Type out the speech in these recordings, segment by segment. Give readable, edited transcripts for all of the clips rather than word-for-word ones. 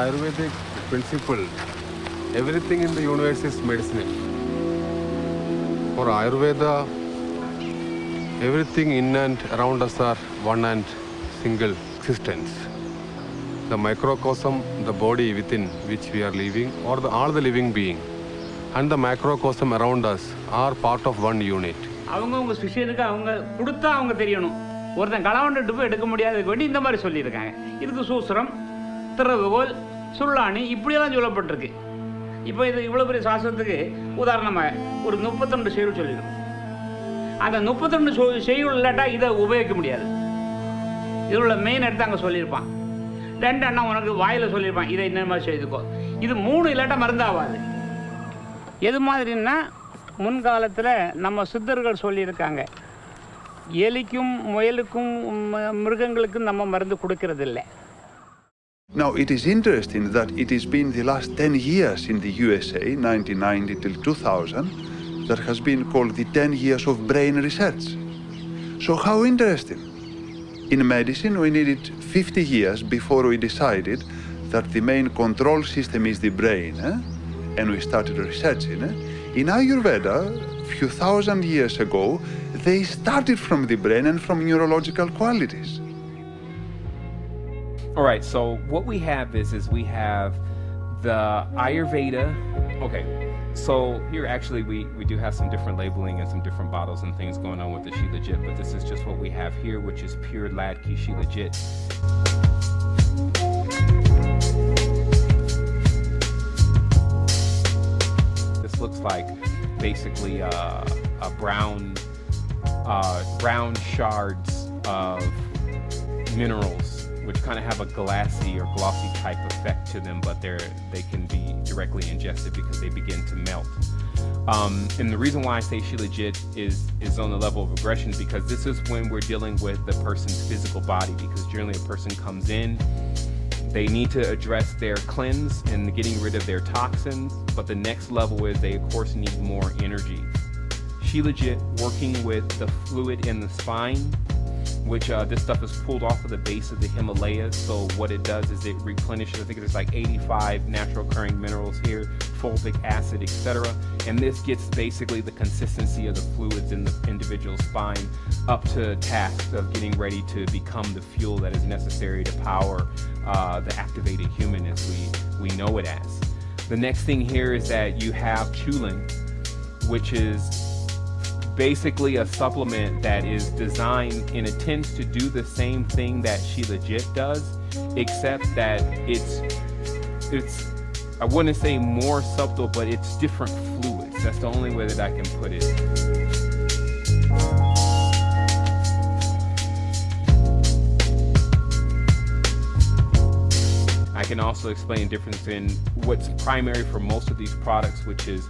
Ayurvedic principle, everything in the universe is medicinal. For Ayurveda, everything in and around us are one and single existence. The microcosm, the body within which we are living, or all the living being, and the macrocosm around us are part of one unit. அவங்க சிஷியருக்கு அவங்க கொடுத்தா அவங்க தெரியணும். ஒருத்தன் களவண்டுட்டு போய் எடுக்க முடியாததுக்கு வேண்டி இந்த மாதிரி சொல்லியிருக்காங்க. இதுக்கு சூத்திரம், திறவுகோல், சுள்ளாணி இப்படியெல்லாம் சொல்லப்பட்டிருக்கு. இப்போ இது இவ்வளோ பெரிய சாஸ்திரத்துக்கு உதாரணமாக ஒரு 32 செய்யுள் சொல்லிடும். அந்த 32 செய்யுள் இல்லாட்டா இதை உபயோகிக்க முடியாது. இதில் உள்ள மெயின் எடுத்து அங்கே சொல்லியிருப்பான். 2 அண்ணா உனக்கு வாயில் சொல்லியிருப்பான், இதை இந்த மாதிரி செய்துக்கோ. இது 3 இல்லாட்டா மருந்தாகாது. எது மாதிரின்னா முன்காலத்தில் நம்ம சித்தர்கள் சொல்லியிருக்காங்க, எலிக்கும் முயலுக்கும் மிருகங்களுக்கும் நம்ம மருந்து கொடுக்கறதில்லை. Now it is interesting that it has been the last 10 years in the USA, 1990 till 2000, that has been called the 10 years of brain research. So how interesting. In medicine we needed 50 years before we decided that the main control system is the brain, and we started researching. In Ayurveda, a few thousand years ago, they started from the brain and from neurological qualities. All right, so what we have is we have the Ayurveda. Okay, so here actually we do have some different labeling and some different bottles and things going on with the Shilajit, but this is just what we have here, which is pure Ladki Shilajit. This looks like basically a brown shards of minerals, which kind of have a glassy or glossy type effect to them, but they can be directly ingested because they begin to melt. And the reason why I say Shilajit is on the level of aggression, because this is when we're dealing with the person's physical body, because generally a person comes in, they need to address their cleanse and getting rid of their toxins, but the next level is they of course need more energy. Shilajit working with the fluid in the spine, which this stuff is pulled off of the base of the Himalayas. So what it does is it replenishes, I think there's like 85 natural occurring minerals here, fulvic acid, etc. And this gets basically the consistency of the fluids in the individual spine up to task of getting ready to become the fuel that is necessary to power the activated human as we know it as. The next thing here is that you have Chulin, which is basically a supplement that is designed and attempts to do the same thing that Shilajit does, except that it's I wouldn't say more subtle, but it's different fluids. That's the only way that I can put it. I can also explain the difference in what's primary for most of these products, which is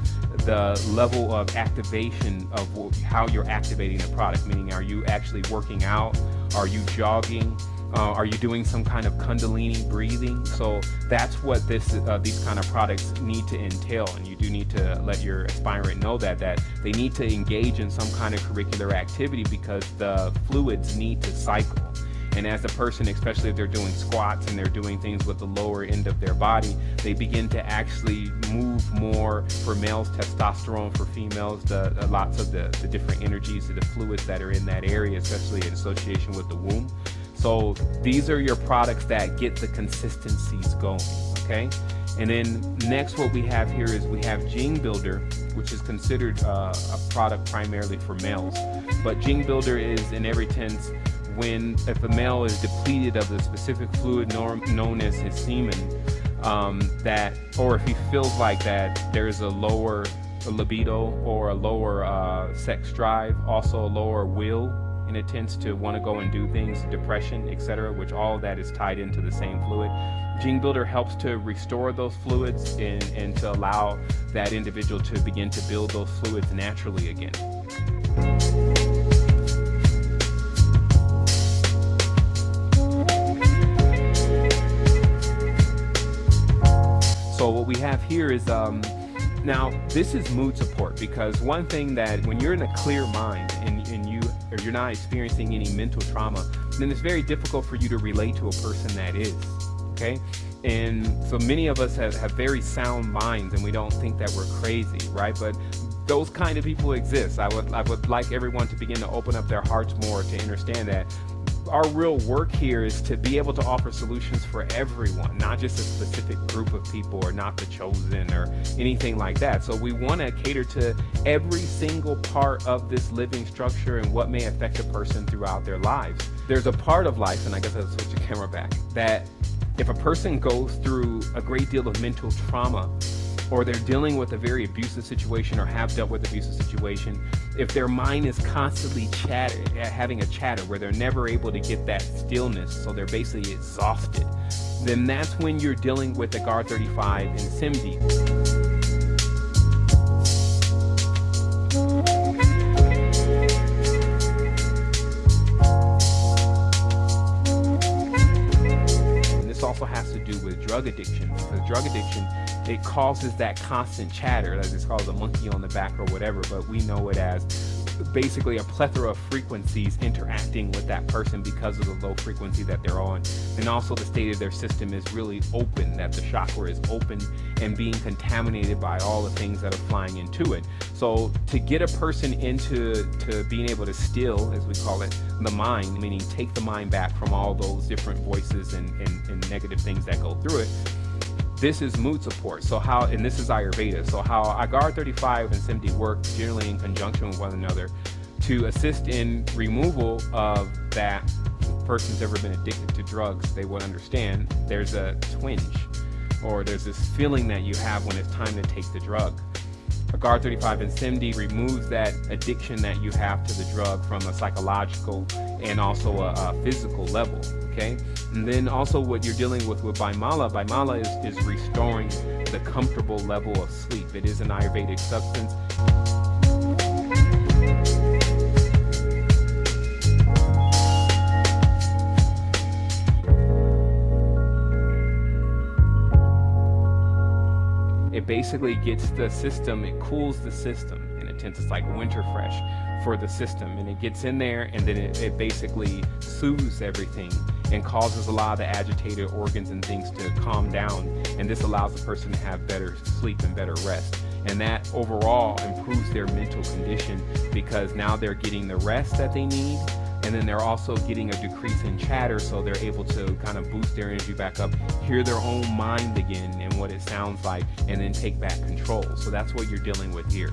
the level of activation of how you're activating the product, meaning are you actually working out, are you jogging, are you doing some kind of kundalini breathing? So that's what these kind of products need to entail, and you do need to let your aspirant know that they need to engage in some kind of curricular activity because the fluids need to cycle. And as a person, especially if they're doing squats and they're doing things with the lower end of their body, they begin to actually move more. For males, testosterone; for females, lots of the different energies of the fluids that are in that area, especially in association with the womb. So these are your products that get the consistencies going, okay? And then next what we have here is we have Jing Builder, which is considered a product primarily for males. But Jing Builder is in every sense if a male is depleted of the specific fluid known as his semen, or if he feels like that there's a lower libido or a lower sex drive, also a lower will, and it tends to want to go and do things, depression, etc., which all of that is tied into the same fluid. Jing Builder helps to restore those fluids and to allow that individual to begin to build those fluids naturally again. So what we have here is, now this is mood support, because one thing that when you're in a clear mind and you're not experiencing any mental trauma, then it's very difficult for you to relate to a person that is, okay? And so many of us have very sound minds, and we don't think that we're crazy, right? But those kind of people exist. I would like everyone to begin to open up their hearts more to understand that our real work here is to be able to offer solutions for everyone, not just a specific group of people or not the chosen or anything like that. So we want to cater to every single part of this living structure and what may affect a person throughout their lives. There's a part of life, and I guess I'll switch the camera back, that if a person goes through a great deal of mental trauma, or they're dealing with a very abusive situation or have dealt with abusive situation, if their mind is constantly having a chatter where they're never able to get that stillness, so they're basically exhausted, then that's when you're dealing with Agar 35 and SIMD. Also has to do with drug addiction, because drug addiction, it causes that constant chatter, as it's called the monkey on the back or whatever, but we know it as basically a plethora of frequencies interacting with that person because of the low frequency that they're on, and also the state of their system is really open, that the chakra is open and being contaminated by all the things that are flying into it. So to get a person into being able to still, as we call it, the mind, meaning take the mind back from all those different voices and negative things that go through it, this is mood support. So how, and this is Ayurveda, so how Agar 35 and SIMD work generally in conjunction with one another to assist in removal of that. If a person's ever been addicted to drugs, they would understand there's a twinge, or there's this feeling that you have when it's time to take the drug. Agar 35 and SIMD removes that addiction that you have to the drug from a psychological and also a physical level, okay? And then also what you're dealing with Bimala. Bimala is restoring the comfortable level of sleep. It is an Ayurvedic substance. It basically gets the system, it cools the system in a sense. It's like winter fresh for the system, and it gets in there, and then it basically soothes everything and causes a lot of the agitated organs and things to calm down, and this allows the person to have better sleep and better rest, and that overall improves their mental condition because now they're getting the rest that they need, and then they're also getting a decrease in chatter, so they're able to kind of boost their energy back up, hear their own mind again and what it sounds like, and then take back control. So that's what you're dealing with here.